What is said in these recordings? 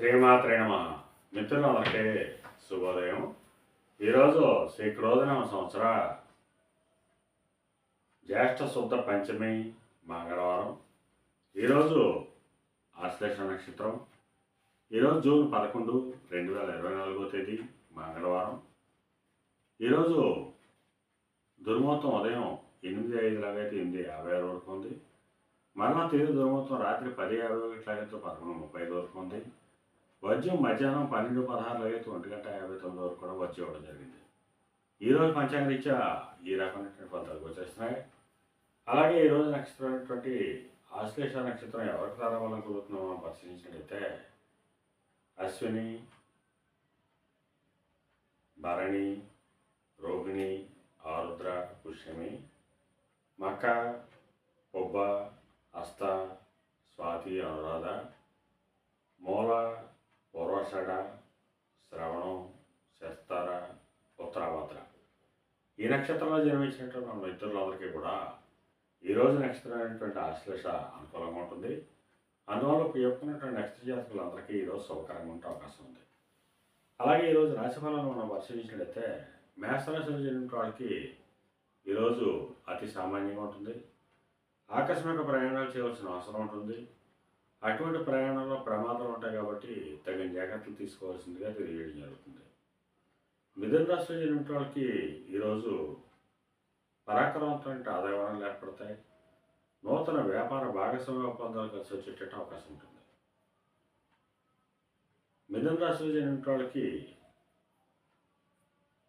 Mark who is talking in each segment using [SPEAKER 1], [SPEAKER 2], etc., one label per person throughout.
[SPEAKER 1] శ్రీమాత్రే నమ. మిత్రులందరికీ శుభోదయం. ఈరోజు శ్రీ క్రోధనామ సంవత్సర జ్యేష్ఠ శుద్ధ పంచమి మంగళవారం. ఈరోజు ఆశ్లేష నక్షత్రం. ఈరోజు జూన్ 11, 2024 తేదీ మంగళవారం. ఈరోజు దుర్ముహూర్తం ఉదయం 8:05 లాగైతే 8:56 వరకు ఉంది. మరణ తేదీ దుర్ముహూర్తం రాత్రి 10:51 లాగైతే 11:35 వరకు ఉంది. వజ్యం మధ్యాహ్నం 12:16 అయితే 1:59 వరకు కూడా వజ్యం ఇవ్వడం జరిగింది. ఈరోజు పంచాంగరీత్యా ఈ రకమైనటువంటి ఫలితాలు వచ్చేస్తున్నాయి. అలాగే ఈరోజు నక్షత్రం అయినటువంటి ఆశ్లేష నక్షత్రం ఎవరికి తారాబలం కుదురుతుందో మనం పరిశీలించినట్లయితే అశ్విని, భరణి, రోహిణి, ఆరుద్ర, పుష్యమి, మక, పొబ్బ, హస్త, స్వాతి, అనురాధ, మూల, పూర్వాషాఢ, శ్రవణం, శస్తార, ఉత్తరాభద్ర. ఈ నక్షత్రంలో జన్మించినటువంటి మన మిత్రులందరికీ కూడా ఈరోజు నక్షత్రం అయినటువంటి ఆశ్లేష అనుకూలంగా ఉంటుంది. అందువల్ల చెప్పుకున్నటువంటి నక్షత్ర జాతకులందరికీ ఈరోజు శుభకరంగా ఉండే అవకాశం ఉంది. అలాగే ఈరోజు రాశిఫలాలను మనం పరిశీలించినట్లయితే మేషరాశిలో జన్మించిన వాళ్ళకి ఈరోజు అతి సామాన్యంగా ఉంటుంది. ఆకస్మిక ప్రయాణాలు చేయవలసిన అవసరం ఉంటుంది. అటువంటి ప్రయాణంలో ప్రమాదాలు ఉంటాయి కాబట్టి తగిన జాగ్రత్తలు తీసుకోవాల్సిందిగా తెలియజేయడం జరుగుతుంది. మిథున రాశిలో జన్మించిన వాళ్ళకి ఈరోజు పరాక్రమవంతమైన ఆదాయ వనరులు ఏర్పడతాయి. నూతన వ్యాపార భాగస్వామ్య ఒప్పందాలు కలిసి వచ్చేటట్టు అవకాశం ఉంటుంది. మిథున రాశిలో జన్మించిన వాళ్ళకి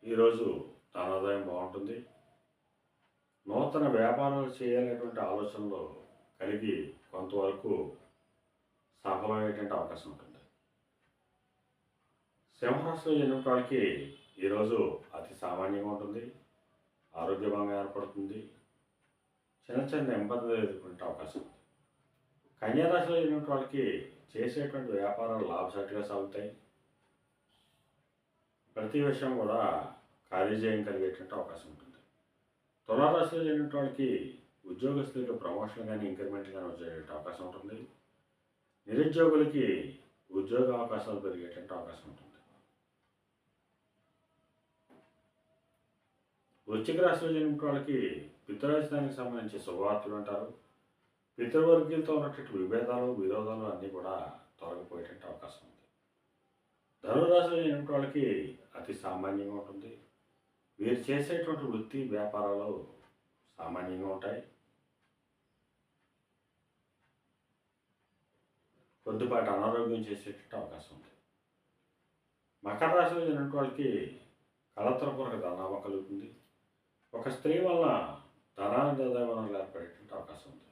[SPEAKER 1] ఈరోజు ధనాదాయం బాగుంటుంది. నూతన వ్యాపారాలు చేయాలనేటువంటి ఆలోచనలు కలిగి కొంతవరకు సఫలమయ్యేటువంటి అవకాశం ఉంటుంది. సింహరాశిలో జన్మించిన వాళ్ళకి ఈరోజు అతి సామాన్యంగా ఉంటుంది. ఆరోగ్యభంగా ఏర్పడుతుంది. చిన్న చిన్న ఇబ్బందులు ఎదుర్కొనే అవకాశం ఉంది. కన్యారాశిలో జన్మించిన వాళ్ళకి చేసేటువంటి వ్యాపారాలు లాభసాటిగా సాగుతాయి. ప్రతి విషయం కూడా కార్యజయం కలిగేటువంటి అవకాశం ఉంటుంది. తులారాశిలో జన్మించిన వాళ్ళకి ఉద్యోగస్తులకు ప్రమోషన్ కానీ ఇంక్రిమెంట్ కానీ వచ్చేటువంటి అవకాశం ఉంటుంది. నిరుద్యోగులకి ఉద్యోగ అవకాశాలు పెరిగేటువంటి అవకాశం ఉంటుంది. వృశ్చిక రాశిలో జన్మించిన వాళ్ళకి పితృరాజధానికి సంబంధించి శుభవార్తలు అంటారు. పితృవర్గీయులతో ఉన్నటువంటి విభేదాలు, విరోధాలు అన్నీ కూడా తొలగిపోయేటువంటి అవకాశం ఉంది. ధనురాశిలో జన్మించిన వాళ్ళకి అతి సామాన్యంగా ఉంటుంది. వీరు చేసేటువంటి వృత్తి వ్యాపారాలు సామాన్యంగా ఉంటాయి. కొద్దిపాటి అనారోగ్యం చేసేటువంటి అవకాశం ఉంది. మకర రాశిలో జన్మించిన వాళ్ళకి కళత్రపూర్వక ధనాభం కలుగుతుంది. ఒక స్త్రీ వల్ల ధనాదాయ వనరులు ఏర్పడేటువంటి అవకాశం ఉంది.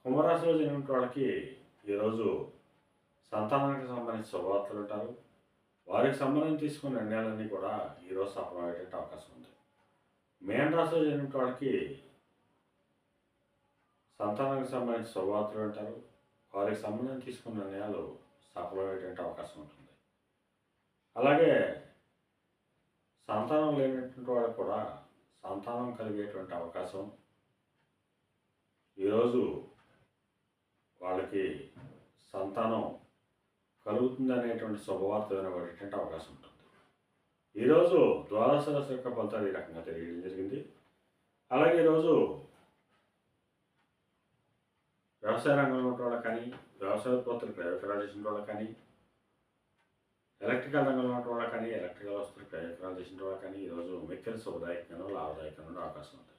[SPEAKER 1] కుంభరాశిలో జన్మించిన వాళ్ళకి ఈరోజు సంతానానికి సంబంధించిన శుభవార్తలు ఉంటారు. వారికి సంబంధించి తీసుకున్న నిర్ణయాలన్నీ కూడా ఈరోజు సఫలమయ్యేటువంటి అవకాశం ఉంది. మేన రాశిలో జన్మించిన వాళ్ళకి సంతానానికి సంబంధించిన శుభవార్తలు అంటారు. వారికి సంబంధించి తీసుకున్న నిర్ణయాలు సఫలమయ్యేటువంటి అవకాశం ఉంటుంది. అలాగే సంతానం లేనటువంటి వాళ్ళకు కూడా సంతానం కలిగేటువంటి అవకాశం ఈరోజు వాళ్ళకి సంతానం కలుగుతుంది అనేటువంటి శుభవార్త వినబడేటువంటి అవకాశం ఉంటుంది. ఈరోజు ద్వాదశ రాశి యొక్క ఫలితాలు ఈ రకంగా తెలియడం జరిగింది. అలాగే ఈరోజు వ్యవసాయ రంగంలో ఉన్న వాళ్ళకి కానీ, వ్యవసాయ ఉత్పత్తులు ప్రయోజనాలు చేసిన వాళ్ళకి కానీ, ఎలక్ట్రికల్ రంగంలో ఉన్న వాళ్ళకి కానీ, ఎలక్ట్రికల్ వస్తువులు ప్రయోజనాలు చేసిన వాళ్ళకి కానీ ఈరోజు మిక్కిలి శుభదాయకంగా లాభదాయకంగా అవకాశం ఉంది.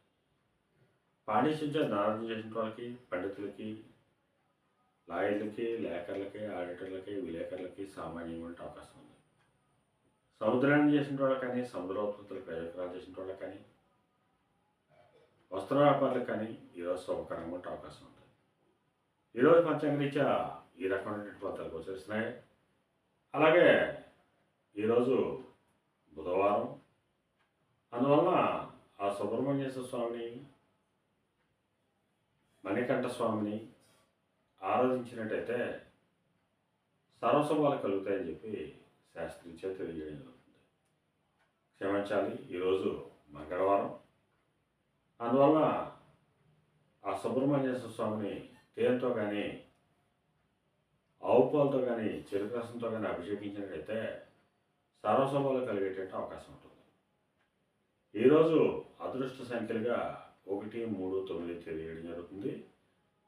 [SPEAKER 1] పాండిత్యం ధనార్జన చేసిన వాళ్ళకి, పండితులకి, లాయర్లకి, లేఖర్లకి, ఆడిటర్లకి, విలేకరులకి సామాన్యంగా ఉండే అవకాశం ఉంది. సముద్రాన్ని చేసిన వాళ్ళకి కానీ, సముద్ర ఉత్పత్తులు ప్రయోజనాలు చేసిన వాళ్ళకి కానీ, వస్త్ర వ్యాపారులకు కానీ ఈరోజు శుభకరంగా ఉండే అవకాశం ఉంది. ఈరోజు పంచాంగరీత్యా ఈ రకమైనటువంటి ఫలితాలు గోచరిస్తున్నాయి. అలాగే ఈరోజు బుధవారం. అందువలన ఆ సుబ్రహ్మణ్యేశ్వర స్వామిని, మణికంఠ స్వామిని ఆరాధించినట్టయితే సర్వశుభాలు కలుగుతాయని చెప్పి శాస్త్రీచే తెలియజేయడం జరుగుతుంది. క్షమించాలి, ఈరోజు మంగళవారం. అందువలన ఆ సుబ్రహ్మణ్యేశ్వర స్వామిని తేనెతో కానీ ఆవు పాలతో కానీ చెరుకు రసంతో కానీ అభిషేకించినట్లయితే సర్వశుభాలు కలిగేటట్టు అవకాశం ఉంటుంది. ఈరోజు అదృష్ట సంఖ్యలుగా 1, 3, 9 తెలియడం జరుగుతుంది.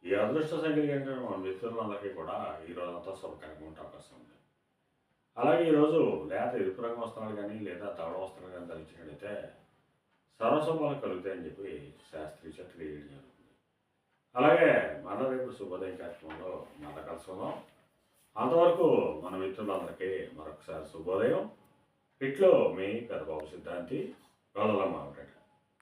[SPEAKER 1] ఈ అదృష్ట సంఖ్యలు ఏంటంటే మన మిత్రులందరికీ కూడా ఈ రోజంతా శుభకరంగా ఉండే అవకాశం ఉంది. అలాగే ఈరోజు లేత ఎరుపు రంగు వస్త్రాలు కానీ లేదా దవడ వస్త్రాలు కానీ ధరించినట్లయితే సర్వశుభాలు కలుగుతాయని చెప్పి శాస్త్రీయ తెలియడం జరుగుతుంది. అలాగే మన రేపు శుభోదయం కార్యక్రమంలో మళ్ళా కలుసుకుందాం. అంతవరకు మన మిత్రులందరికీ మరొకసారి శుభోదయం. ఇట్లో మీ పెద్దబాబు సిద్ధాంతి గొల్లల మామిడి.